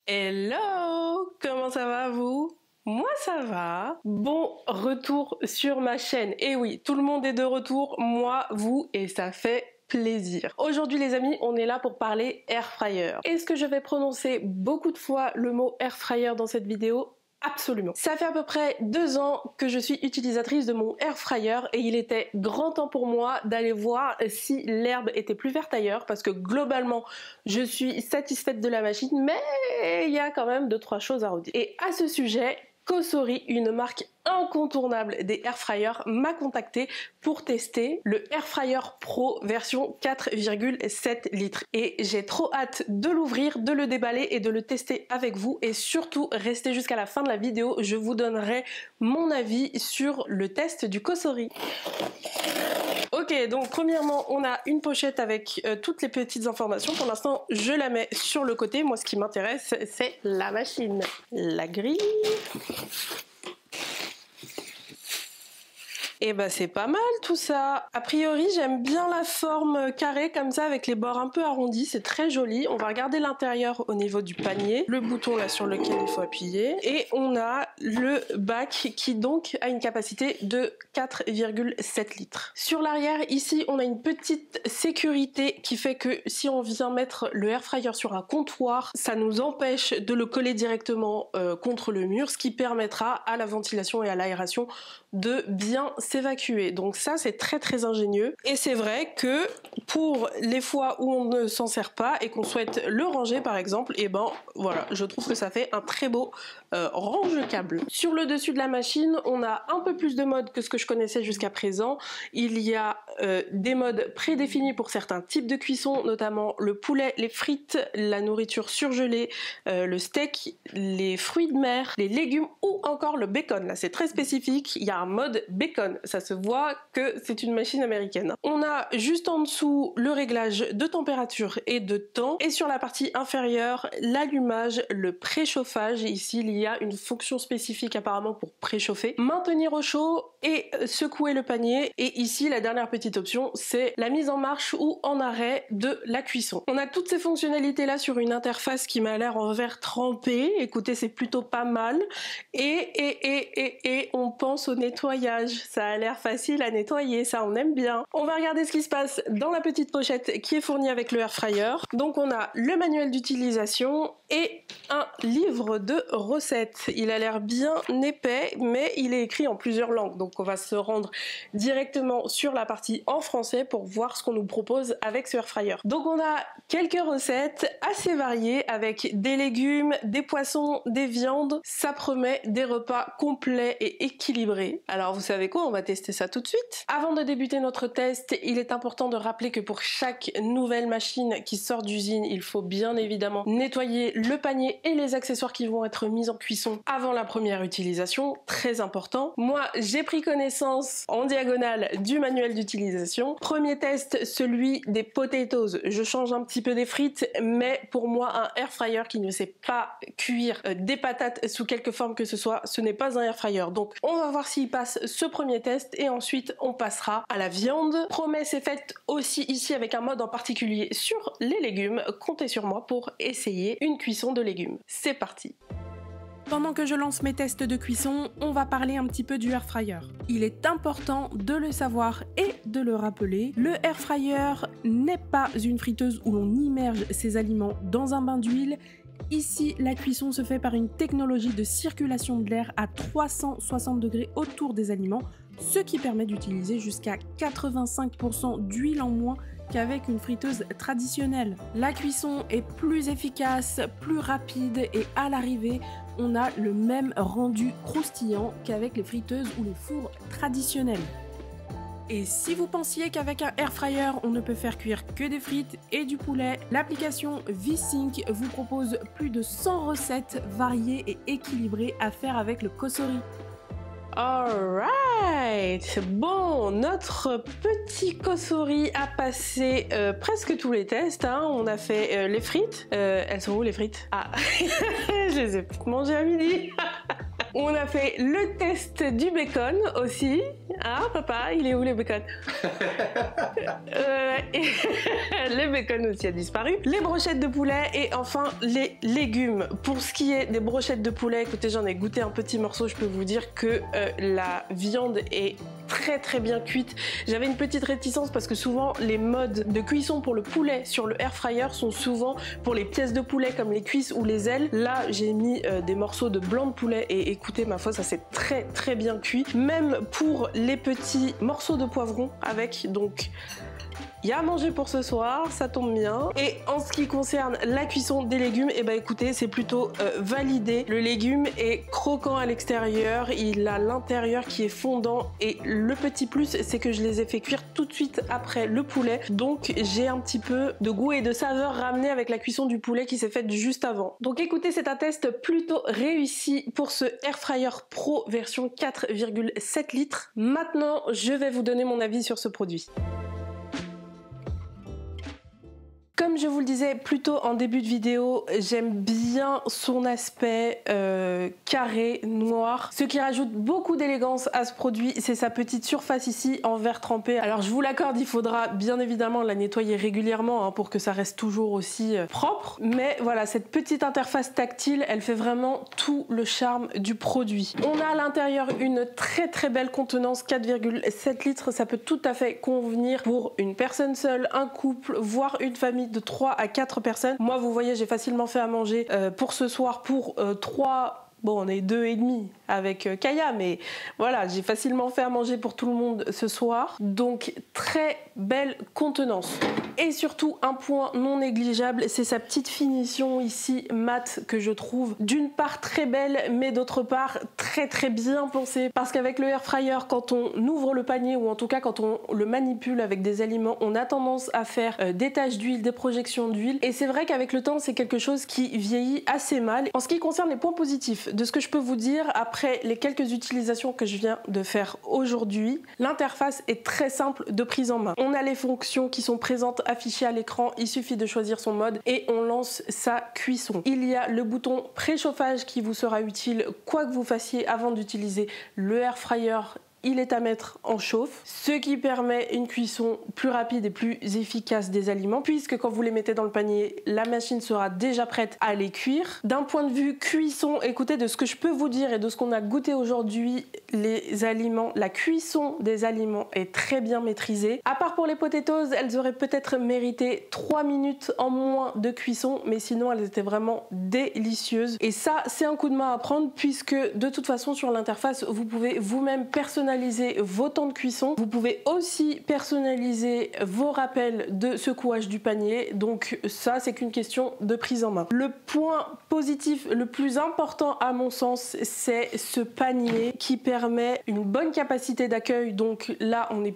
Hello! Comment ça va vous? Moi ça va. Bon retour sur ma chaîne. Et oui, tout le monde est de retour, moi, vous, et ça fait plaisir. Aujourd'hui les amis, on est là pour parler air fryer. Est-ce que je vais prononcer beaucoup de fois le mot air fryer dans cette vidéo? Absolument. Ça fait à peu près 2 ans que je suis utilisatrice de mon air fryer et il était grand temps pour moi d'aller voir si l'herbe était plus verte ailleurs parce que globalement je suis satisfaite de la machine, mais il y a quand même 2-3 choses à redire. Et à ce sujet, Cosori, une marque incontournable des air fryers, m'a contacté pour tester le Air Fryer Pro version 4,7 litres. Et j'ai trop hâte de l'ouvrir, de le déballer et de le tester avec vous. Et surtout, restez jusqu'à la fin de la vidéo, je vous donnerai mon avis sur le test du Cosori. Ok, donc premièrement, on a une pochette avec toutes les petites informations. Pour l'instant, je la mets sur le côté. Moi, ce qui m'intéresse, c'est la machine. La grille. Et bah c'est pas mal tout ça. A priori j'aime bien la forme carrée comme ça avec les bords un peu arrondis, c'est très joli. On va regarder l'intérieur au niveau du panier, le bouton là sur lequel il faut appuyer. Et on a le bac qui donc a une capacité de 4,7 litres. Sur l'arrière ici on a une petite sécurité qui fait que si on vient mettre le air fryer sur un comptoir, ça nous empêche de le coller directement contre le mur, ce qui permettra à la ventilation et à l'aération de bien s'évacuer. Donc ça c'est très ingénieux et c'est vrai que pour les fois où on ne s'en sert pas et qu'on souhaite le ranger par exemple, et ben voilà, je trouve que ça fait un très beau range-câble. Sur le dessus de la machine, on a un peu plus de modes que ce que je connaissais jusqu'à présent. Il y a des modes prédéfinis pour certains types de cuisson, notamment le poulet, les frites, la nourriture surgelée, le steak, les fruits de mer, les légumes ou encore le bacon. Là c'est très spécifique, il y a un mode bacon, ça se voit que c'est une machine américaine. On a juste en dessous le réglage de température et de temps et sur la partie inférieure l'allumage, le préchauffage. Ici il y a une fonction spécifique apparemment pour préchauffer, maintenir au chaud et secouer le panier. Et ici la dernière petite option, c'est la mise en marche ou en arrêt de la cuisson. On a toutes ces fonctionnalités là sur une interface qui m'a l'air en verre trempé. Écoutez, c'est plutôt pas mal. Et on pense au nettoyage, ça a l'air facile à nettoyer, ça on aime bien. On va regarder ce qui se passe dans la petite pochette qui est fournie avec le air fryer. Donc on a le manuel d'utilisation et un livre de recettes. Il a l'air bien épais mais il est écrit en plusieurs langues, donc on va se rendre directement sur la partie en français pour voir ce qu'on nous propose avec ce air fryer. Donc on a quelques recettes assez variées avec des légumes, des poissons, des viandes. Ça promet des repas complets et équilibrés. Alors vous savez quoi, on va tester ça tout de suite. Avant de débuter notre test, il est important de rappeler que pour chaque nouvelle machine qui sort d'usine, il faut bien évidemment nettoyer le panier et les accessoires qui vont être mis en cuisson avant la première utilisation, très important. Moi j'ai pris connaissance en diagonale du manuel d'utilisation. Premier test, celui des potatoes. Je change un petit peu des frites, mais pour moi un air fryer qui ne sait pas cuire des patates sous quelque forme que ce soit, ce n'est pas un air fryer. Donc on va voir s'il passe ce premier test et ensuite on passera à la viande. Promesse est faite aussi ici avec un mode en particulier sur les légumes. Comptez sur moi pour essayer une cuisson de légumes. C'est parti. Pendant que je lance mes tests de cuisson, on va parler un petit peu du air fryer. Il est important de le savoir et de le rappeler. Le air fryer n'est pas une friteuse où l'on immerge ses aliments dans un bain d'huile. Ici, la cuisson se fait par une technologie de circulation de l'air à 360 degrés autour des aliments, ce qui permet d'utiliser jusqu'à 85% d'huile en moins qu'avec une friteuse traditionnelle. La cuisson est plus efficace, plus rapide et à l'arrivée, on a le même rendu croustillant qu'avec les friteuses ou les fours traditionnels. Et si vous pensiez qu'avec un air fryer on ne peut faire cuire que des frites et du poulet, l'application VSync vous propose plus de 100 recettes variées et équilibrées à faire avec le Cosori. Alright, bon, notre petit Cosori a passé presque tous les tests, hein. On a fait les frites, elles sont où les frites? Ah, je les ai mangées à midi. On a fait le test du bacon aussi. Ah papa, il est où le bacon? Le bacon aussi a disparu. Les brochettes de poulet et enfin les légumes. Pour ce qui est des brochettes de poulet, écoutez, j'en ai goûté un petit morceau, je peux vous dire que la viande est très bien cuite. J'avais une petite réticence parce que souvent les modes de cuisson pour le poulet sur le air fryer sont souvent pour les pièces de poulet comme les cuisses ou les ailes. Là j'ai mis des morceaux de blanc de poulet et écoutez, ma foi, ça c'est très bien cuit. Même pour les petits morceaux de poivron avec, donc il y a à manger pour ce soir, ça tombe bien. Et en ce qui concerne la cuisson des légumes, et bah écoutez, c'est plutôt validé. Le légume est croquant à l'extérieur, il a l'intérieur qui est fondant et le petit plus, c'est que je les ai fait cuire tout de suite après le poulet. Donc j'ai un petit peu de goût et de saveur ramené avec la cuisson du poulet qui s'est faite juste avant. Donc écoutez, c'est un test plutôt réussi pour ce Air Fryer Pro version 4,7 litres. Maintenant, je vais vous donner mon avis sur ce produit. Comme je vous le disais plus tôt en début de vidéo, j'aime bien son aspect carré, noir. Ce qui rajoute beaucoup d'élégance à ce produit, c'est sa petite surface ici en verre trempé. Alors je vous l'accorde, il faudra bien évidemment la nettoyer régulièrement pour que ça reste toujours aussi propre. Mais voilà, cette petite interface tactile, elle fait vraiment tout le charme du produit. On a à l'intérieur une très belle contenance, 4,7 litres. Ça peut tout à fait convenir pour une personne seule, un couple, voire une famille de 3 à 4 personnes. Moi, vous voyez, j'ai facilement fait à manger pour ce soir pour 3. Bon, on est 2,5 avec Kaya, mais voilà, j'ai facilement fait à manger pour tout le monde ce soir. Donc, très belle contenance. Et surtout, un point non négligeable, c'est sa petite finition ici mat que je trouve d'une part très belle, mais d'autre part très bien pensée. Parce qu'avec le air fryer, quand on ouvre le panier, ou en tout cas quand on le manipule avec des aliments, on a tendance à faire des taches d'huile, des projections d'huile. Et c'est vrai qu'avec le temps, c'est quelque chose qui vieillit assez mal. En ce qui concerne les points positifs, de ce que je peux vous dire, après les quelques utilisations que je viens de faire aujourd'hui, l'interface est très simple de prise en main. On a les fonctions qui sont présentes affichées à l'écran, il suffit de choisir son mode et on lance sa cuisson. Il y a le bouton préchauffage qui vous sera utile quoi que vous fassiez avant d'utiliser le air fryer. Il est à mettre en chauffe, ce qui permet une cuisson plus rapide et plus efficace des aliments, puisque quand vous les mettez dans le panier, la machine sera déjà prête à les cuire. D'un point de vue cuisson, écoutez, de ce que je peux vous dire et de ce qu'on a goûté aujourd'hui, les aliments, la cuisson des aliments est très bien maîtrisée. À part pour les potatoes, elles auraient peut-être mérité 3 minutes en moins de cuisson, mais sinon elles étaient vraiment délicieuses. Et ça, c'est un coup de main à prendre, puisque de toute façon sur l'interface, vous pouvez vous-même personnaliser vos temps de cuisson. Vous pouvez aussi personnaliser vos rappels de secouage du panier. Donc ça, c'est qu'une question de prise en main. Le point positif le plus important à mon sens, c'est ce panier qui permet une bonne capacité d'accueil. Donc là, on n'est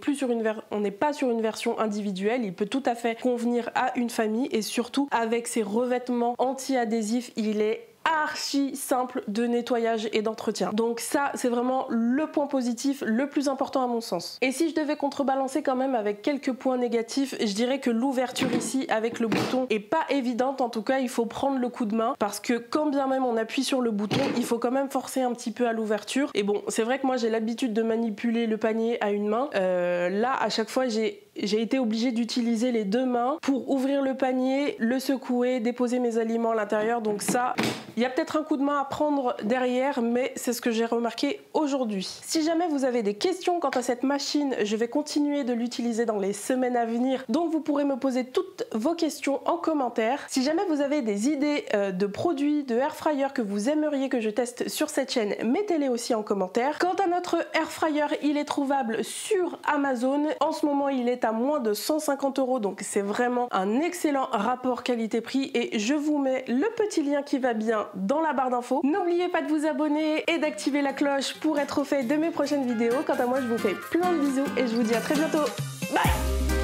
pas sur une version individuelle. Il peut tout à fait convenir à une famille et surtout avec ses revêtements anti-adhésifs, il est archi simple de nettoyage et d'entretien. Donc ça, c'est vraiment le point positif le plus important à mon sens. Et si je devais contrebalancer quand même avec quelques points négatifs, je dirais que l'ouverture ici avec le bouton est pas évidente. En tout cas, il faut prendre le coup de main parce que quand bien même on appuie sur le bouton, il faut quand même forcer un petit peu à l'ouverture. Et bon, c'est vrai que moi j'ai l'habitude de manipuler le panier à une main. Là, à chaque fois, j'ai été obligée d'utiliser les deux mains pour ouvrir le panier, le secouer, déposer mes aliments à l'intérieur. Donc ça, il y a peut-être un coup de main à prendre derrière, mais c'est ce que j'ai remarqué aujourd'hui. Si jamais vous avez des questions quant à cette machine, je vais continuer de l'utiliser dans les semaines à venir. Donc vous pourrez me poser toutes vos questions en commentaire. Si jamais vous avez des idées de produits, de air fryer que vous aimeriez que je teste sur cette chaîne, mettez-les aussi en commentaire. Quant à notre air fryer, il est trouvable sur Amazon. En ce moment, il est à moins de 150 €, donc c'est vraiment un excellent rapport qualité-prix et je vous mets le petit lien qui va bien dans la barre d'infos. N'oubliez pas de vous abonner et d'activer la cloche pour être au fait de mes prochaines vidéos. Quant à moi, je vous fais plein de bisous et je vous dis à très bientôt. Bye!